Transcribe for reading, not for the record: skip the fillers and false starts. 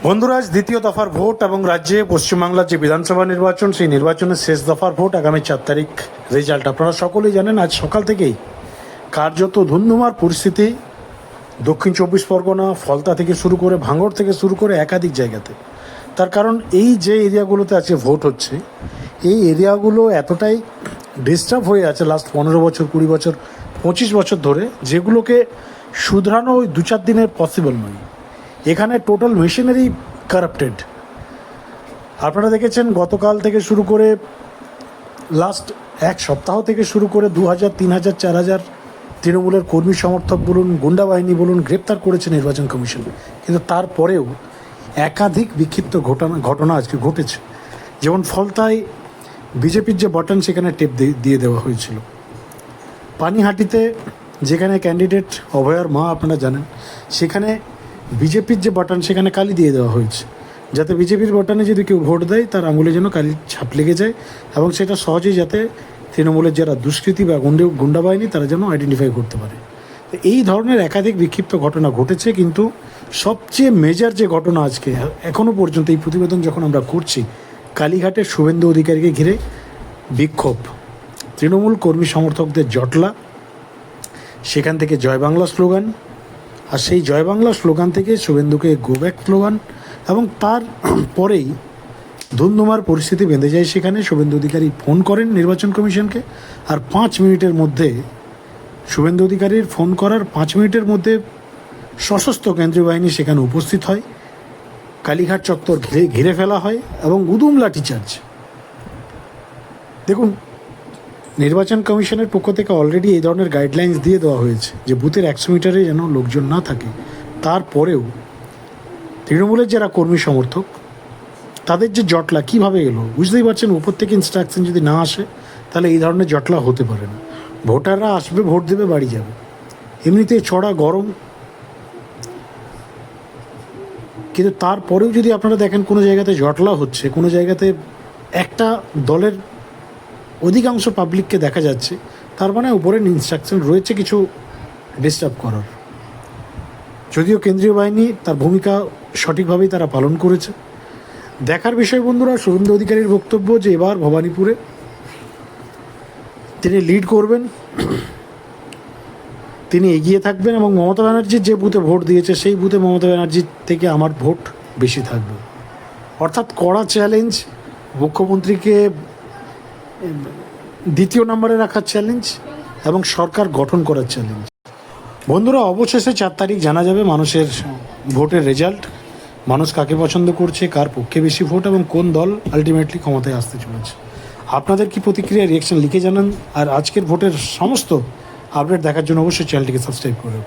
বন্ধুরা, আজ দ্বিতীয় দফার ভোট এবং রাজ্যে পশ্চিমবাংলার যে বিধানসভা নির্বাচন, সেই নির্বাচনের শেষ দফার ভোট আগামী 4 তারিখ রেজাল্ট আপনারা সকলেই জানেন। আজ সকাল থেকেই কার্যত ধুন্ধুমার পরিস্থিতি দক্ষিণ 24 পরগনা, ফলতা থেকে শুরু করে ভাঙড় থেকে শুরু করে একাধিক জায়গাতে। তার কারণ এই যে এরিয়াগুলোতে আজকে ভোট হচ্ছে, এই এরিয়াগুলো এতটাই ডিস্টার্ব হয়ে আছে লাস্ট 15 বছর, 20 বছর, 25 বছর ধরে, যেগুলোকে শুধরানো ওই 2-4 দিনের পসিবল নয়। এখানে টোটাল মেশিনারি কারাপ্টেড। আপনারা দেখেছেন গতকাল থেকে শুরু করে লাস্ট এক সপ্তাহ থেকে শুরু করে 2000, 3000, 4000 তৃণমূলের কর্মী সমর্থক বলুন, গুন্ডা বাহিনী বলুন, গ্রেপ্তার করেছে নির্বাচন কমিশন। কিন্তু তারপরেও একাধিক বিক্ষিপ্ত ঘটনা আজকে ঘটেছে। যেমন ফলতায় বিজেপির যে বাটন, সেখানে টেপ দিয়ে দেওয়া হয়েছিল। পানিহাটিতে যেখানে ক্যান্ডিডেট অভয়ার মা আপনারা জানেন, সেখানে বিজেপির যে বাটন, সেখানে কালি দিয়ে দেওয়া হয়েছে, যাতে বিজেপির বাটনে যদি কেউ ভোট দেয় তার আঙুলে যেন কালি ছাপ লেগে যায়, এবং সেটা সহজেই যাতে তৃণমূলের যারা দুষ্কৃতী বা গুন্ডা বাহিনী তারা যেন আইডেন্টিফাই করতে পারে। এই ধরনের একাধিক বিক্ষিপ্ত ঘটনা ঘটেছে। কিন্তু সবচেয়ে মেজর যে ঘটনা আজকে এখনও পর্যন্ত এই প্রতিবেদন যখন আমরা করছি, কালীঘাটের শুভেন্দু অধিকারীকে ঘিরে বিক্ষোভ, তৃণমূল কর্মী সমর্থকদের জটলা, সেখান থেকে জয় বাংলা স্লোগান, আর সেই জয় বাংলা স্লোগান থেকে শুভেন্দুকে গো ব্যাক স্লোগান, এবং তার পরেই ধুন্ধুমার পরিস্থিতি বেঁধে যায়। সেখানে শুভেন্দু অধিকারী ফোন করেন নির্বাচন কমিশনকে, আর 5 মিনিটের মধ্যে শুভেন্দু অধিকারীর ফোন করার 5 মিনিটের মধ্যে সশস্ত্র কেন্দ্রীয় বাহিনী সেখানে উপস্থিত হয়। কালীঘাট চত্বর ঘিরে ফেলা হয় এবং উদুম লাঠিচার্জ। দেখুন, নির্বাচন কমিশনের পক্ষ থেকে অলরেডি এই ধরনের গাইডলাইন্স দিয়ে দেওয়া হয়েছে যে বুথের 100 মিটারে যেন লোকজন না থাকে। তারপরেও তৃণমূলের যারা কর্মী সমর্থক, তাদের যে জটলা কীভাবে এলো বুঝতেই পারছেন। উপর থেকে ইনস্ট্রাকশন যদি না আসে, তাহলে এই ধরনের জটলা হতে পারে না। ভোটাররা আসবে, ভোট দেবে, বাড়ি যাবে। এমনিতেই চড়া গরম, কিন্তু তারপরেও যদি আপনারা দেখেন কোনো জায়গাতে জটলা হচ্ছে, কোনো জায়গাতে একটা দলের অধিকাংশ পাবলিককে দেখা যাচ্ছে, তার মানে উপরের ইনস্ট্রাকশন রয়েছে কিছু ডিস্টার্ব করার। যদিও কেন্দ্রীয় বাহিনী তার ভূমিকা সঠিকভাবেই তারা পালন করেছে। দেখার বিষয় বন্ধুরা, শুভেন্দু অধিকারীর বক্তব্য যে এবার ভবানীপুরে তিনি লিড করবেন, তিনি এগিয়ে থাকবেন, এবং মমতা ব্যানার্জির যে বুথে ভোট দিয়েছে সেই বুথে মমতা ব্যানার্জির থেকে আমার ভোট বেশি থাকবে। অর্থাৎ কড়া চ্যালেঞ্জ, মুখ্যমন্ত্রীকে দ্বিতীয় নম্বরে রাখার চ্যালেঞ্জ এবং সরকার গঠন করার চ্যালেঞ্জ। বন্ধুরা, অবশেষে 4 তারিখ জানা যাবে মানুষের ভোটের রেজাল্ট। মানুষ কাকে পছন্দ করছে, কার পক্ষে বেশি ভোট, এবং কোন দল আলটিমেটলি ক্ষমতায় আসতে চলেছে। আপনাদের কি প্রতিক্রিয়া, রিয়াকশন লিখে জানান। আর আজকের ভোটের সমস্ত আপডেট দেখার জন্য অবশ্যই চ্যানেলটিকে সাবস্ক্রাইব করুন।